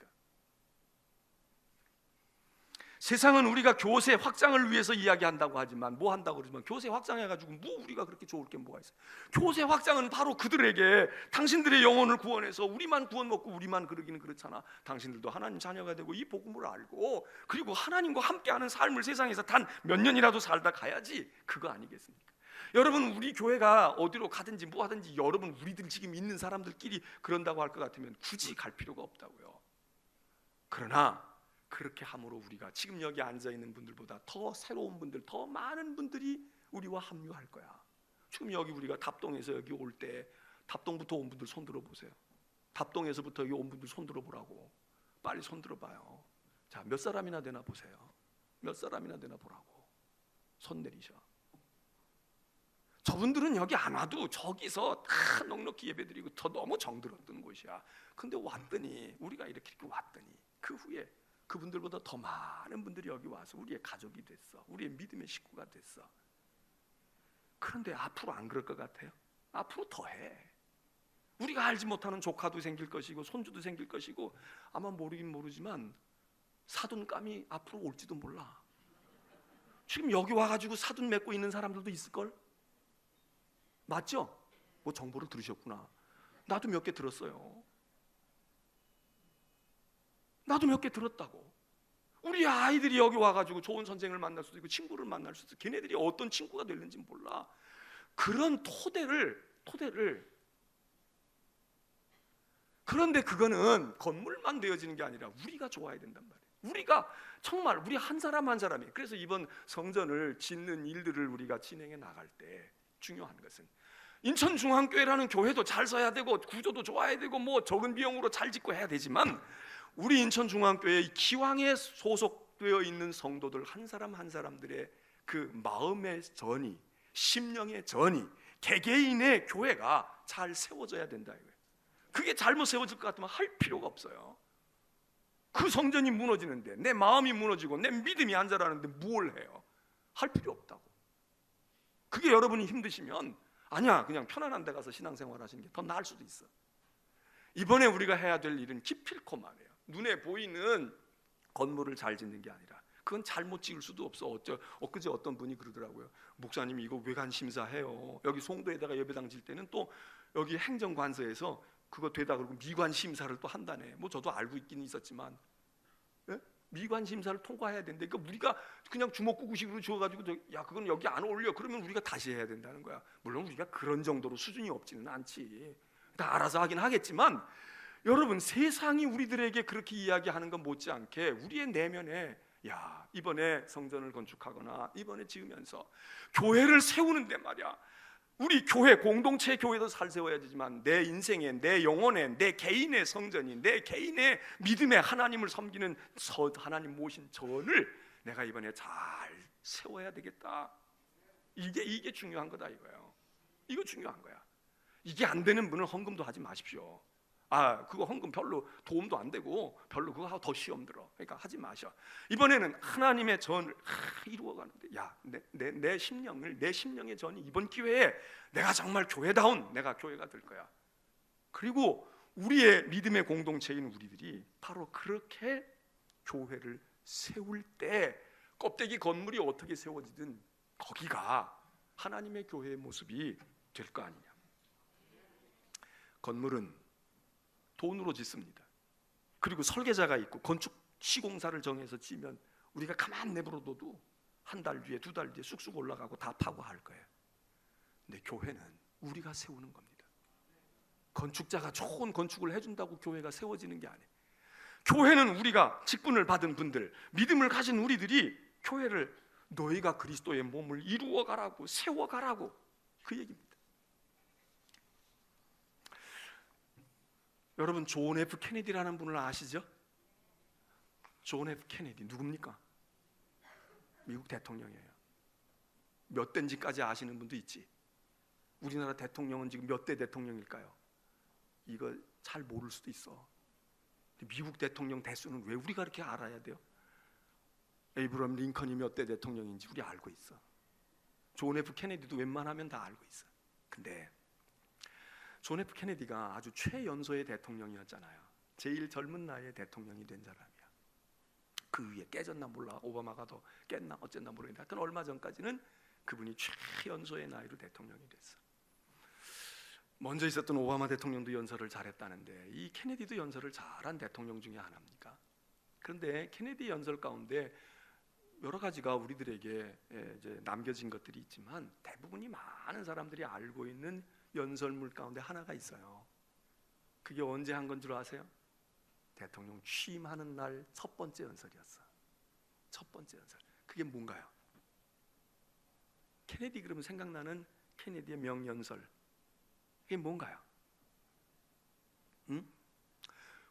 세상은 우리가 교세 확장을 위해서 이야기한다고 하지만 뭐 한다고 그러지만 교세 확장해가지고 뭐 우리가 그렇게 좋을 게 뭐가 있어요? 교세 확장은 바로 그들에게 당신들의 영혼을 구원해서 우리만 구원 먹고 우리만 그러기는 그렇잖아. 당신들도 하나님 자녀가 되고 이 복음을 알고 그리고 하나님과 함께하는 삶을 세상에서 단 몇 년이라도 살다 가야지. 그거 아니겠습니까? 여러분, 우리 교회가 어디로 가든지 뭐 하든지 여러분 우리들 지금 있는 사람들끼리 그런다고 할 것 같으면 굳이 갈 필요가 없다고요. 그러나 그렇게 함으로 우리가 지금 여기 앉아있는 분들보다 더 새로운 분들, 더 많은 분들이 우리와 합류할 거야. 지금 여기 우리가 답동에서 여기 올 때 답동부터 온 분들 손 들어보세요. 답동에서부터 여기 온 분들 손 들어보라고. 빨리 손 들어봐요. 자, 몇 사람이나 되나 보세요. 몇 사람이나 되나 보라고. 손 내리셔. 저분들은 여기 안 와도 저기서 다 넉넉히 예배드리고 더 너무 정들었던 곳이야. 근데 왔더니 우리가 이렇게 왔더니 그 후에 그분들보다 더 많은 분들이 여기 와서 우리의 가족이 됐어. 우리의 믿음의 식구가 됐어. 그런데 앞으로 안 그럴 것 같아요? 앞으로 더해. 우리가 알지 못하는 조카도 생길 것이고 손주도 생길 것이고 아마 모르긴 모르지만 사돈감이 앞으로 올지도 몰라. 지금 여기 와가지고 사돈 맺고 있는 사람들도 있을걸? 맞죠? 뭐 정보를 들으셨구나. 나도 몇 개 들었어요. 나도 몇 개 들었다고. 우리 아이들이 여기 와가지고 좋은 선생을 만날 수도 있고 친구를 만날 수도 있고 걔네들이 어떤 친구가 될는지 몰라. 그런 토대를 그런데 그거는 건물만 되어지는 게 아니라 우리가 좋아야 된단 말이에요. 우리가 정말 우리 한 사람 한 사람이. 그래서 이번 성전을 짓는 일들을 우리가 진행해 나갈 때 중요한 것은 인천중앙교회라는 교회도 잘 서야 되고 구조도 좋아야 되고 뭐 적은 비용으로 잘 짓고 해야 되지만 우리 인천중앙교회의 기왕에 소속되어 있는 성도들 한 사람 한 사람들의 그 마음의 전이, 심령의 전이, 개개인의 교회가 잘 세워져야 된다 이거예요. 그게 잘못 세워질 것 같으면 할 필요가 없어요. 그 성전이 무너지는데 내 마음이 무너지고 내 믿음이 안 자라는데 뭘 해요? 할 필요 없다고. 그게 여러분이 힘드시면 아니야, 그냥 편안한 데 가서 신앙생활 하시는 게 더 나을 수도 있어. 이번에 우리가 해야 될 일은 기필코 말이에요. 눈에 보이는 건물을 잘 짓는 게 아니라 그건 잘못 지을 수도 없어. 엊그제 어떤 분이 그러더라고요. 목사님이 이거 외관 심사해요. 여기 송도에다가 예배당 질 때는 또 여기 행정관서에서 그거 되다 그러고 미관 심사를 또 한다네. 뭐 저도 알고 있긴 있었지만 미관 심사를 통과해야 된대. 그러니까 우리가 그냥 주먹구구식으로 주어가지고 야 그건 여기 안 어울려. 그러면 우리가 다시 해야 된다는 거야. 물론 우리가 그런 정도로 수준이 없지는 않지. 다 알아서 하긴 하겠지만 여러분 세상이 우리들에게 그렇게 이야기하는 것 못지않게 우리의 내면에 야 이번에 성전을 건축하거나 이번에 지으면서 교회를 세우는데 말이야. 우리 교회 공동체 교회도 잘 세워야 되지만 내 인생에 내 영혼에 내 개인의 성전이 내 개인의 믿음에 하나님을 섬기는 하나님 모신 전을 내가 이번에 잘 세워야 되겠다. 이게 중요한 거다 이거예요. 이거 중요한 거야. 이게 안 되는 분은 헌금도 하지 마십시오. 그거 헌금 별로 도움도 안 되고 별로 그거 하고 더 시험 들어. 그러니까 하지 마셔. 이번에는 하나님의 전을 이루어가는데 야 내 심령의 전이 이번 기회에 내가 정말 교회다운 내가 교회가 될 거야. 그리고 우리의 믿음의 공동체인 우리들이 바로 그렇게 교회를 세울 때 껍데기 건물이 어떻게 세워지든 거기가 하나님의 교회의 모습이 될 거 아니냐. 건물은 돈으로 짓습니다. 그리고 설계자가 있고 건축 시공사를 정해서 지으면 우리가 가만 내버려둬도 한 달 뒤에 두 달 뒤에 쑥쑥 올라가고 다 파고할 거예요. 근데 교회는 우리가 세우는 겁니다. 건축자가 좋은 건축을 해준다고 교회가 세워지는 게 아니에요. 교회는 우리가 직분을 받은 분들, 믿음을 가진 우리들이 교회를 너희가 그리스도의 몸을 이루어가라고 세워가라고 그 얘기입니다. 여러분 존 F 케네디라는 분을 아시죠? 존 F 케네디 누굽니까? 미국 대통령이에요. 몇 대인지까지 아시는 분도 있지. 우리나라 대통령은 지금 몇 대 대통령일까요? 이거 잘 모를 수도 있어. 미국 대통령 대수는 왜 우리가 그렇게 알아야 돼요? 에이브럼 링컨이 몇 대 대통령인지 우리 알고 있어. 존 F 케네디도 웬만하면 다 알고 있어. 근데 존 F 케네디가 아주 최연소의 대통령이었잖아요. 제일 젊은 나이에 대통령이 된 사람이야. 그 위에 깨졌나 몰라. 오바마가 더 깼나 어쨌나 모르겠는데 하여튼 얼마 전까지는 그분이 최연소의 나이로 대통령이 됐어. 먼저 있었던 오바마 대통령도 연설을 잘했다는데 이 케네디도 연설을 잘한 대통령 중에 하나입니까? 그런데 케네디 연설 가운데 여러 가지가 우리들에게 이제 남겨진 것들이 있지만 대부분이 많은 사람들이 알고 있는 연설물 가운데 하나가 있어요. 그게 언제 한 건 줄 아세요? 대통령 취임하는 날 첫 번째 연설이었어. 첫 번째 연설. 그게 뭔가요? 케네디 그러면 생각나는 케네디의 명연설. 그게 뭔가요? 응?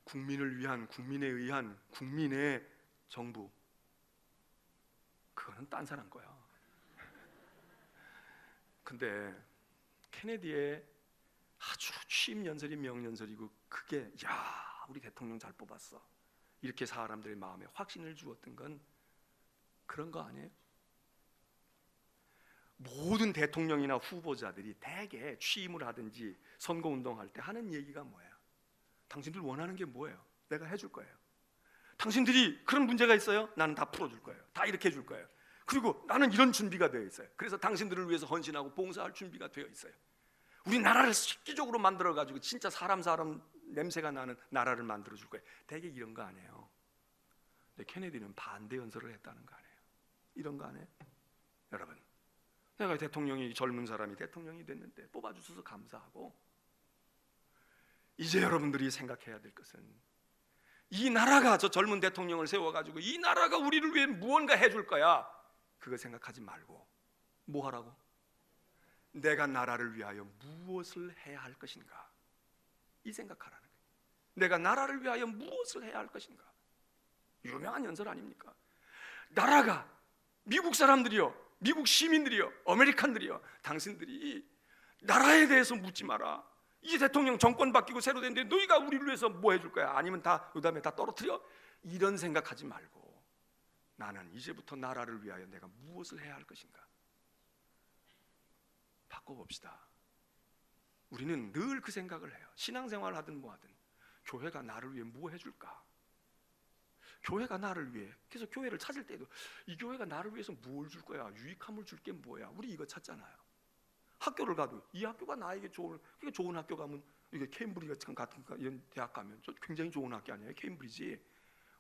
국민을 위한, 국민에 의한 국민의 정부. 그거는 딴 사람 거야. 근데 케네디의 아주 취임 연설이 명연설이고 그게 야 우리 대통령 잘 뽑았어 이렇게 사람들의 마음에 확신을 주었던 건 그런 거 아니에요? 모든 대통령이나 후보자들이 대개 취임을 하든지 선거운동할 때 하는 얘기가 뭐예요? 당신들 원하는 게 뭐예요? 내가 해줄 거예요. 당신들이 그런 문제가 있어요? 나는 다 풀어줄 거예요. 다 이렇게 해줄 거예요. 그리고 나는 이런 준비가 되어 있어요. 그래서 당신들을 위해서 헌신하고 봉사할 준비가 되어 있어요. 우리 나라를 실기적으로 만들어가지고 진짜 사람 냄새가 나는 나라를 만들어줄 거예요. 대개 이런 거 아니에요. 근데 케네디는 반대 연설을 했다는 거 아니에요. 이런 거 아니에요? 여러분, 내가 대통령이 젊은 사람이 대통령이 됐는데 뽑아주셔서 감사하고 이제 여러분들이 생각해야 될 것은 이 나라가 저 젊은 대통령을 세워가지고 이 나라가 우리를 위해 무언가 해줄 거야. 그거 생각하지 말고 뭐 하라고? 내가 나라를 위하여 무엇을 해야 할 것인가? 이 생각하라는 거예요. 내가 나라를 위하여 무엇을 해야 할 것인가? 유명한 연설 아닙니까? 나라가 미국 사람들이요, 미국 시민들이요, 아메리칸들이요, 당신들이 나라에 대해서 묻지 마라. 이제 대통령 정권 바뀌고 새로 됐는데 너희가 우리를 위해서 뭐 해줄 거야? 아니면 다 그다음에 다 떨어뜨려? 이런 생각하지 말고 나는 이제부터 나라를 위하여 내가 무엇을 해야 할 것인가? 바꿔봅시다. 우리는 늘 그 생각을 해요. 신앙생활 하든 뭐 하든 교회가 나를 위해 뭐 해줄까? 교회가 나를 위해. 그래서 교회를 찾을 때도 이 교회가 나를 위해서 뭘 줄 거야? 유익함을 줄 게 뭐야? 우리 이거 찾잖아요. 학교를 가도 이 학교가 나에게 좋은 학교 가면 이게 케임브리지 같은 이런 대학 가면 굉장히 좋은 학교 아니에요? 케임브리지.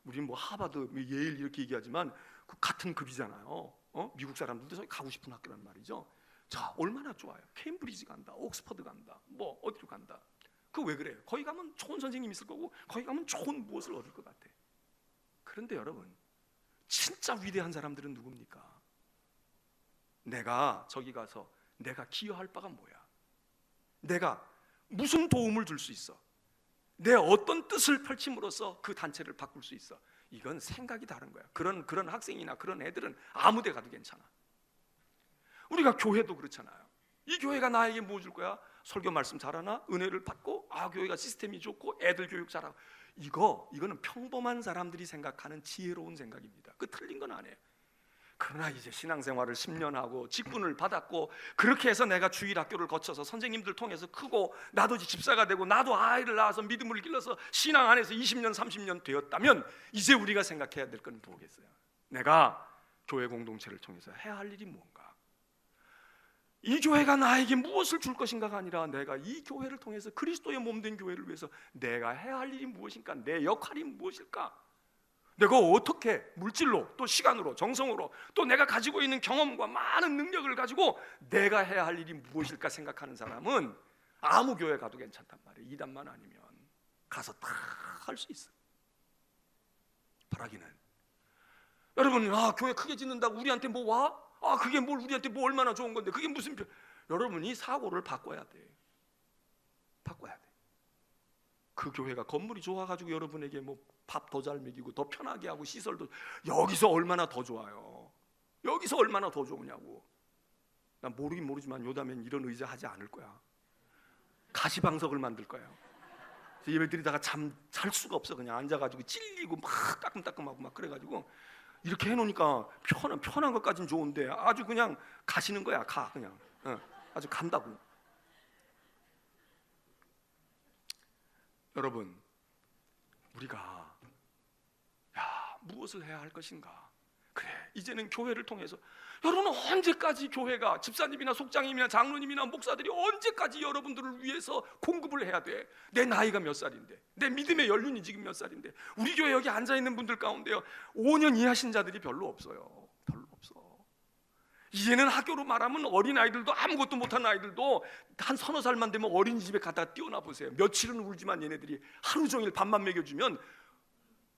우리는 뭐 하버드, 예일 이렇게 얘기하지만 그 같은 급이잖아요. 미국 사람들도 가고 싶은 학교란 말이죠. 자, 얼마나 좋아요. 케임브리지 간다, 옥스퍼드 간다, 뭐 어디로 간다. 그 왜 그래요? 거기 가면 좋은 선생님 있을 거고 거기 가면 좋은 무엇을 얻을 것 같아. 그런데 여러분, 진짜 위대한 사람들은 누굽니까? 내가 저기 가서 내가 기여할 바가 뭐야? 내가 무슨 도움을 줄 수 있어? 내 어떤 뜻을 펼침으로써 그 단체를 바꿀 수 있어? 이건 생각이 다른 거야. 그런 학생이나 그런 애들은 아무 데 가도 괜찮아. 우리가 교회도 그렇잖아요. 이 교회가 나에게 뭐 줄 거야? 설교 말씀 잘하나? 은혜를 받고 교회가 시스템이 좋고 애들 교육 잘하고. 이거는 평범한 사람들이 생각하는 지혜로운 생각입니다. 그 틀린 건 아니에요. 그러나 이제 신앙생활을 10년 하고 직분을 받았고 그렇게 해서 내가 주일학교를 거쳐서 선생님들 통해서 크고 나도 집사가 되고 나도 아이를 낳아서 믿음을 길러서 신앙 안에서 20년 30년 되었다면 이제 우리가 생각해야 될 건 뭐겠어요? 내가 교회 공동체를 통해서 해야 할 일이 뭔가? 이 교회가 나에게 무엇을 줄 것인가가 아니라 내가 이 교회를 통해서 그리스도의 몸된 교회를 위해서 내가 해야 할 일이 무엇인가? 내 역할이 무엇일까? 내가 어떻게 물질로 또 시간으로 정성으로 또 내가 가지고 있는 경험과 많은 능력을 가지고 내가 해야 할 일이 무엇일까 생각하는 사람은 아무 교회 가도 괜찮단 말이에요. 이단만 아니면 가서 다 할 수 있어요. 바라기는 여러분 교회 크게 짓는다고 우리한테 뭐 와? 그게 뭘 우리한테 뭐 얼마나 좋은 건데 그게 무슨 여러분이 사고를 바꿔야 돼. 바꿔야 돼. 그 교회가 건물이 좋아가지고 여러분에게 뭐 밥 더 잘 먹이고 더 편하게 하고 시설도, 여기서 얼마나 더 좋아요. 여기서 얼마나 더 좋으냐고. 난 모르긴 모르지만 요담엔 이런 의자 하지 않을 거야. 가시방석을 만들 거예요. 예배 드리다가 잘 수가 없어. 그냥 앉아가지고 찔리고 막 따끔따끔하고 막 그래가지고 이렇게 해놓으니까 편한 것까진 좋은데 아주 그냥 가시는 거야. 가 그냥 아주 간다고. 여러분, 우리가 무엇을 해야 할 것인가? 그래, 이제는 교회를 통해서 여러분은 언제까지 교회가, 집사님이나 속장님이나 장로님이나 목사들이 언제까지 여러분들을 위해서 공급을 해야 돼? 내 나이가 몇 살인데, 내 믿음의 연륜이 지금 몇 살인데. 우리 교회 여기 앉아있는 분들 가운데요 5년 이하 신자들이 별로 없어요. 별로 없어. 이제는 학교로 말하면 어린아이들도, 아무것도 못하는 아이들도 한 서너 살만 되면 어린이집에 갖다가 띄워놔 보세요. 며칠은 울지만 얘네들이 하루 종일 밥만 먹여주면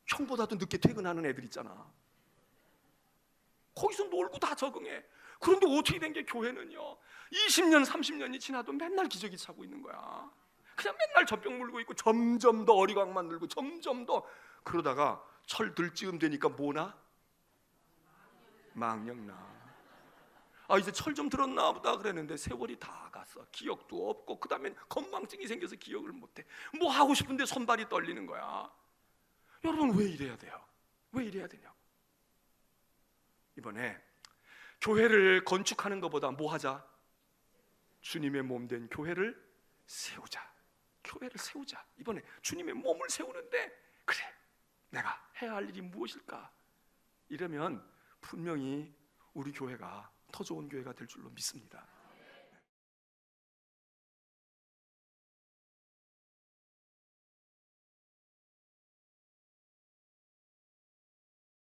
형보다도 늦게 퇴근하는 애들 있잖아. 거기서 놀고 다 적응해. 그런데 어떻게 된 게 교회는요 20년 30년이 지나도 맨날 기저귀 차고 있는 거야. 그냥 맨날 젖병 물고 있고 점점 더 어리광만 늘고 점점 더. 그러다가 철 들 즈음 되니까 뭐나? 망령나. 이제 철 좀 들었나 보다 그랬는데 세월이 다 갔어. 기억도 없고, 그 다음엔 건망증이 생겨서 기억을 못해. 뭐 하고 싶은데 손발이 떨리는 거야. 여러분, 왜 이래야 돼요? 왜 이래야 되냐고. 이번에 교회를 건축하는 것보다 뭐 하자? 주님의 몸 된 교회를 세우자. 교회를 세우자. 이번에 주님의 몸을 세우는데, 그래, 내가 해야 할 일이 무엇일까? 이러면 분명히 우리 교회가 더 좋은 교회가 될 줄로 믿습니다.